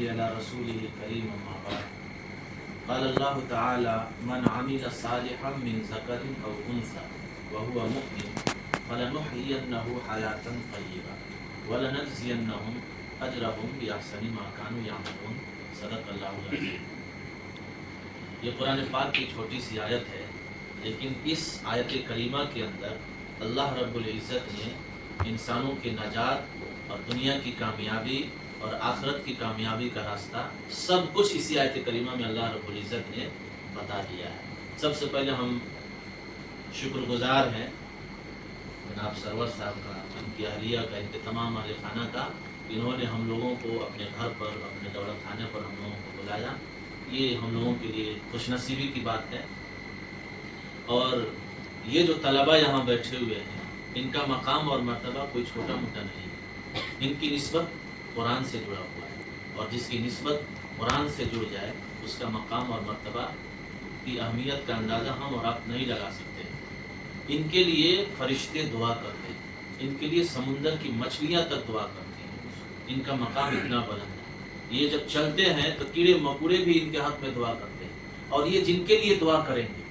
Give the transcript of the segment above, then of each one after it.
नसल्ली अला रसूलिल करीम अम्मा बाद। क़ाल अल्लाहु तआला मन अमिल सालिहन मिन ज़करिन औ उन्सा व हुवा मुमिन फलनुहयियन्नहु हयातन तय्यबा व लनजज़ियन्नहुम अजरहुम बिअहसनि मा कानू यअमलून। सदक़ल्लाहुल अज़ीम। ये कुरान पाक की छोटी सी आयत है, लेकिन इस आयत करीमा के अंदर अल्लाह रब्बुल इज़्ज़त ने इंसानों के नजात और दुनिया की कामयाबी और आखिरत की कामयाबी का रास्ता सब कुछ इसी आयत करीमा में अल्लाह रब्बुल इज़्ज़त ने बता दिया है। सबसे पहले हम शुक्रगुजार हैं जनाब सरवर साहब का, उनकी अहलिया का, इनके तमाम अहले खाना का। इन्होंने हम लोगों को अपने घर पर, अपने दौलत खाने पर हम लोगों को बुलाया। ये हम लोगों के लिए खुशनसीबी की बात है। और ये जो तलबा यहाँ बैठे हुए हैं, इनका मकाम और मर्तबा कोई छोटा मोटा नहीं है। इनकी निस्बत कुरान से जुड़ा हुआ है, और जिसकी निस्बत कुरान से जुड़ जाए उसका मकाम और मर्तबा की अहमियत का अंदाज़ा हम और आप नहीं लगा सकते। इनके लिए फरिश्ते दुआ करते हैं, इनके लिए समुंदर की मछलियाँ तक दुआ करती हैं। इनका मकाम इतना बुलंद है। ये जब चलते हैं तो कीड़े मकोड़े भी इनके हक में दुआ करते हैं। और ये जिनके लिए दुआ करेंगे,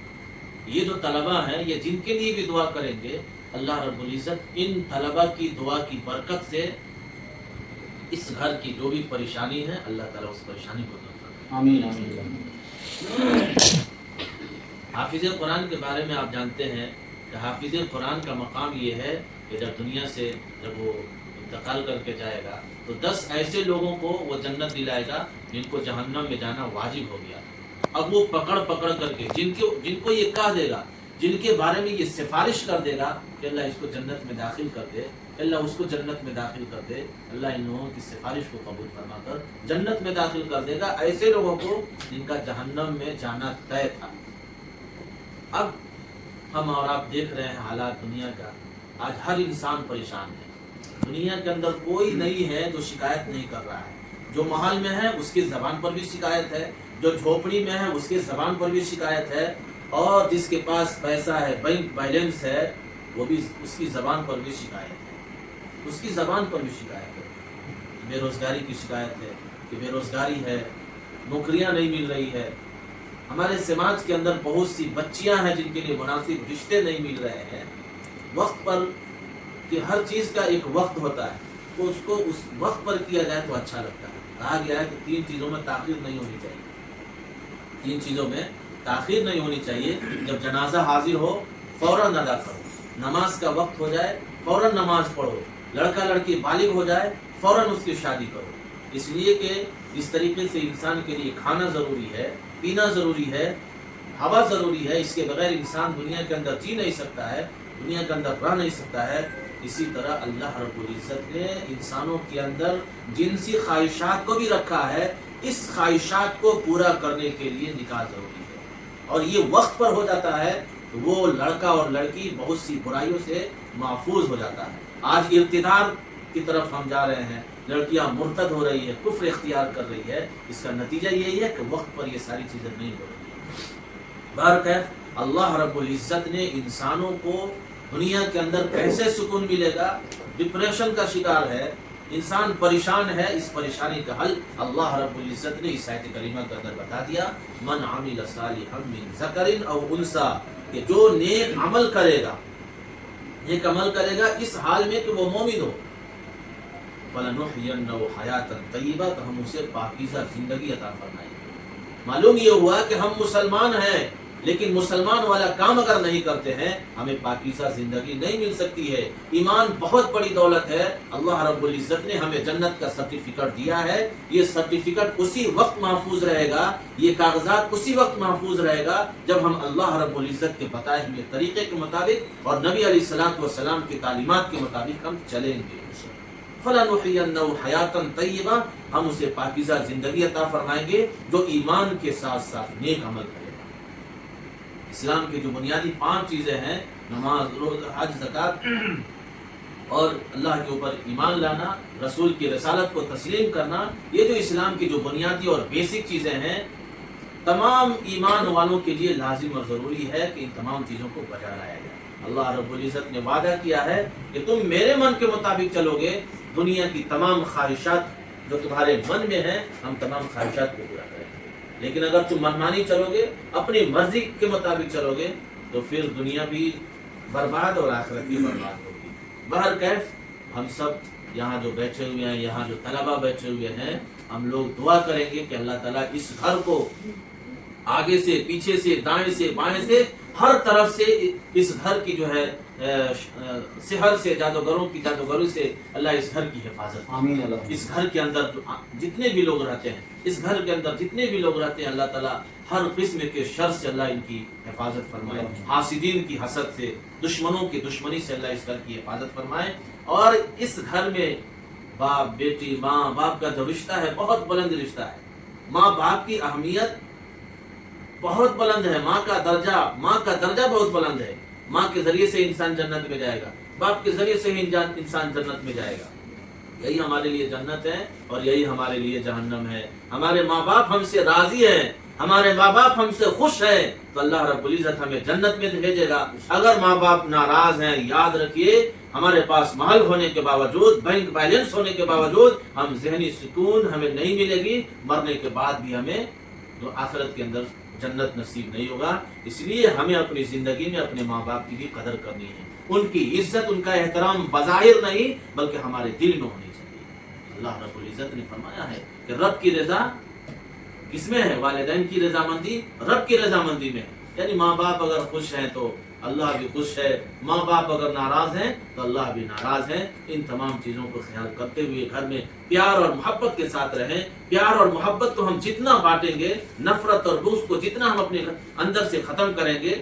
ये जो तलबा हैं, ये जिनके लिए भी दुआ करेंगे, अल्लाह रब्बुल इज़्ज़त इन तलबा की दुआ की बरकत से इस घर की जो भी परेशानी है, अल्लाह ताला उस परेशानी को दूर करे। आमीन आमीन। हाफिज़ कुरान के बारे में आप जानते हैं कि हाफिज़ कुरान का मकाम ये है कि जब दुनिया से जब वो इंतकाल करके जाएगा तो 10 ऐसे लोगों को वो जन्नत दिलाएगा जिनको जहन्नम में जाना वाजिब हो गया। अब वो पकड़ पकड़ करके जिनको ये कह देगा, जिनके बारे में ये सिफारिश कर देगा कि अल्लाह इसको जन्नत में दाखिल कर दे, अल्लाह उसको जन्नत में दाखिल कर दे, अल्लाह इन लोगों की सिफारिश को कबूल फरमाकर जन्नत में दाखिल कर देगा ऐसे लोगों को जिनका जहन्नम में जाना तय था। अब हम और आप देख रहे हैं हालात दुनिया का। आज हर इंसान परेशान है। दुनिया के अंदर कोई नहीं है जो शिकायत नहीं कर रहा है। जो महल में है उसकी ज़बान पर भी शिकायत है, जो झोपड़ी में है उसकी ज़बान पर भी शिकायत है, और जिसके पास पैसा है, बैंक बैलेंस है, वो भी उसकी ज़बान पर भी शिकायत है। उसकी ज़बान पर भी शिकायत है। बेरोज़गारी की शिकायत है कि बेरोज़गारी है, नौकरियां नहीं मिल रही है। हमारे समाज के अंदर बहुत सी बच्चियां हैं जिनके लिए मुनासिब रिश्ते नहीं मिल रहे हैं। वक्त पर कि हर चीज़ का एक वक्त होता है, तो उसको उस वक्त पर किया जाए तो अच्छा लगता है। कहा गया है कि 3 चीज़ों में ताख़ीर नहीं होनी चाहिए। 3 चीज़ों में ताख़ीर नहीं होनी चाहिए। जब जनाजा हाजिर हो फ़ौरन अदा करो, नमाज का वक्त हो जाए फ़ौरन नमाज पढ़ो, लड़का लड़की बालिग हो जाए फ़ौरन उसकी शादी करो। इसलिए कि इस तरीके से इंसान के लिए खाना ज़रूरी है, पीना ज़रूरी है, हवा ज़रूरी है। इसके बगैर इंसान दुनिया के अंदर जी नहीं सकता है, दुनिया के अंदर रह नहीं सकता है। इसी तरह अल्लाह रब्बुल इज़्ज़त ने इंसानों के अंदर जिनसी ख्वाहिशात को भी रखा है। इस ख्वाहिशात को पूरा करने के लिए निकाह ज़रूरी है, और ये वक्त पर हो जाता है तो वो लड़का और लड़की बहुत सी बुराइयों से महफूज हो जाता है। आज इर्तिदार की तरफ हम जा रहे हैं, लड़कियां मुर्तद हो रही है, कुफ्र इख्तियार कर रही है। इसका नतीजा यही है कि वक्त पर ये सारी चीज़ें नहीं हो रही है। बहरकैफ अल्लाह रब्बुल इज़्ज़त ने इंसानों को दुनिया के अंदर कैसे सुकून मिलेगा, डिप्रेशन का शिकार है, इंसान परेशान है, इस परेशानी का हल अल्लाह रब्बुल इज़्ज़त ने इस आयत करीमा के अंदर बता दिया। मन अमिल सालिहन मिन ज़करिन औ उन्सा, कि जो नेक अमल करेगा, नेक अमल करेगा इस हाल में कि वो मोमिन हो, फलनुहयियन्नहु हयातन तय्यबा, तो हम उसे पाकीज़ा जिंदगी अता फरमाएंगे। मालूम ये हुआ कि हम मुसलमान हैं, लेकिन मुसलमान वाला काम अगर नहीं करते हैं हमें पाकीज़ा जिंदगी नहीं मिल सकती है। ईमान बहुत बड़ी दौलत है। अल्लाह रब्बुल इज़्ज़त ने हमें जन्नत का सर्टिफिकेट दिया है। ये सर्टिफिकेट उसी वक्त महफूज रहेगा, ये कागजात उसी वक्त महफूज रहेगा जब हम अल्लाह रब्बुल इज़्ज़त के बताए हुए तरीके के मुताबिक और नबी अलैहिस्सलातु वस्सलाम के तालीमात के मुताबिक हम चलेंगे। फलनुहयियन्नहु हयातन तय्यबा, हम उसे पाकीज़ा जिंदगी अता फरमाएंगे जो ईमान के साथ साथ नेक अमल करेगा। इस्लाम की जो बुनियादी 5 चीज़ें हैं, नमाज, रोज़ा, हज, ज़कात और अल्लाह के ऊपर ईमान लाना, रसूल की रसालत को तस्लीम करना, ये जो इस्लाम की जो बुनियादी और बेसिक चीज़ें हैं, तमाम ईमान वालों के लिए लाजिम और ज़रूरी है कि इन तमाम चीज़ों को बजा लाया जाए। अल्लाह रब्बुल इज़्ज़त ने वादा किया है कि तुम मेरे मन के मुताबिक चलोगे, दुनिया की तमाम ख्वाहिशात جو تمہارے من میں ہے ہم تمام خواہشات کو پورا کریں گے۔ لیکن اگر تم منمانی چلو گے، اپنی مرضی کے مطابق چلو گے، تو پھر دنیا بھی برباد اور آخرت بھی برباد ہوگی۔ بہرکیف ہم سب یہاں جو بیٹھے ہوئے ہیں، یہاں جو طلبہ بیٹھے ہوئے ہیں، ہم لوگ دعا کریں گے کہ اللہ تعالیٰ اس گھر کو آگے سے، پیچھے سے، دائیں سے، بائیں سے، ہر طرف سے اس گھر کی جو ہے سحر سے، جادوگروں کی جادوگری سے اللہ اس گھر کی حفاظت کرے۔ آمین اللہ۔ اس گھر کے اندر جتنے بھی لوگ رہتے ہیں، اس گھر کے اندر جتنے بھی لوگ رہتے ہیں، اللہ تعالیٰ ہر قسم کے شر سے اللہ ان کی حفاظت فرمائے، حاسدین کی حسد سے، دشمنوں کی دشمنی سے اللہ اس گھر کی حفاظت فرمائے۔ اور اس گھر میں باپ بیٹی، ماں باپ کا جو رشتہ ہے بہت بلند رشتہ ہے۔ ماں باپ کی اہمیت بہت بلند ہے، ماں کا درجہ بہت بلند ہے۔ ماں کے ذریعے سے انسان جنت میں جائے گا، باپ کے ذریعے سے ہی انسان جنت میں جائے گا۔ یہی ہمارے لیے جنت ہے اور یہی ہمارے لیے جہنم ہے۔ ہمارے ماں باپ ہم سے راضی ہیں، ہمارے ماں باپ ہم سے خوش ہیں، تو اللہ رب العزت ہمیں جنت میں بھیجے گا۔ اگر ماں باپ ناراض ہیں، یاد رکھیے ہمارے پاس محل ہونے کے باوجود، بینک بیلنس ہونے کے باوجود، ہم ذہنی سکون ہمیں نہیں ملے گی، مرنے کے بعد بھی ہمیں تو آخرت کے اندر جنت نصیب نہیں ہوگا۔ اس لیے ہمیں اپنی زندگی میں اپنے ماں باپ کی بھی قدر کرنی ہے، ان کی عزت، ان کا احترام بظاہر نہیں بلکہ ہمارے دل میں ہونی چاہیے۔ اللہ رب العزت نے فرمایا ہے کہ رب کی رضا کس میں ہے؟ والدین کی رضامندی رب کی رضامندی میں ہے۔ یعنی ماں باپ اگر خوش ہیں تو اللہ بھی خوش ہے، ماں باپ اگر ناراض ہیں تو اللہ بھی ناراض ہے۔ ان تمام چیزوں کو خیال کرتے ہوئے گھر میں پیار اور محبت کے ساتھ رہیں۔ پیار اور محبت کو ہم جتنا بانٹیں گے، نفرت اور بغض کو جتنا ہم اپنے اندر سے ختم کریں گے،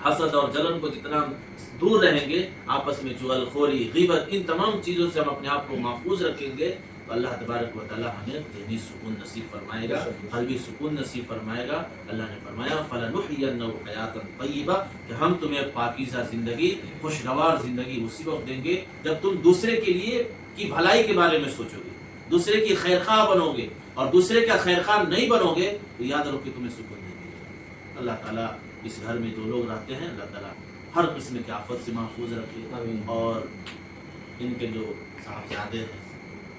حسد اور جلن کو جتنا ہم دور رہیں گے، آپس میں چغل خوری، غیبت، ان تمام چیزوں سے ہم اپنے آپ کو محفوظ رکھیں گے، تو اللہ تبارک و تعالیٰ ہمیں ذہنی سکون نصیب فرمائے گا، قلبی سکون نصیب فرمائے گا۔ اللہ نے فرمایا فَلَنُحْيِيَنَّهُ حَيَاةً طَيِّبَةً کہ ہم تمہیں پاکیزہ زندگی، خوشگوار زندگی اسی وقت دیں گے جب تم دوسرے کے لیے کی بھلائی کے بارے میں سوچو گے، دوسرے کی خیرخواہ بنو گے، اور دوسرے کا خیرخواہ نہیں بنو گے تو یاد رکھو کہ تمہیں سکون نہیں ملے گا۔ اللہ تعالیٰ اس گھر میں جو لوگ رہتے ہیں، اللہ تعالیٰ ہر قسم کی آفت سے محفوظ رکھے، اور ان کے جو صاحبزادے ہیں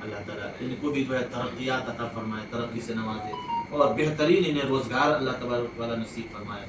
اللہ تعالیٰ ان کو بھی جو ہے ترقیات عطا فرمائے، ترقی سے نوازے، اور بہترین انہیں روزگار اللہ تبارک و تعالیٰ نصیب فرمائے۔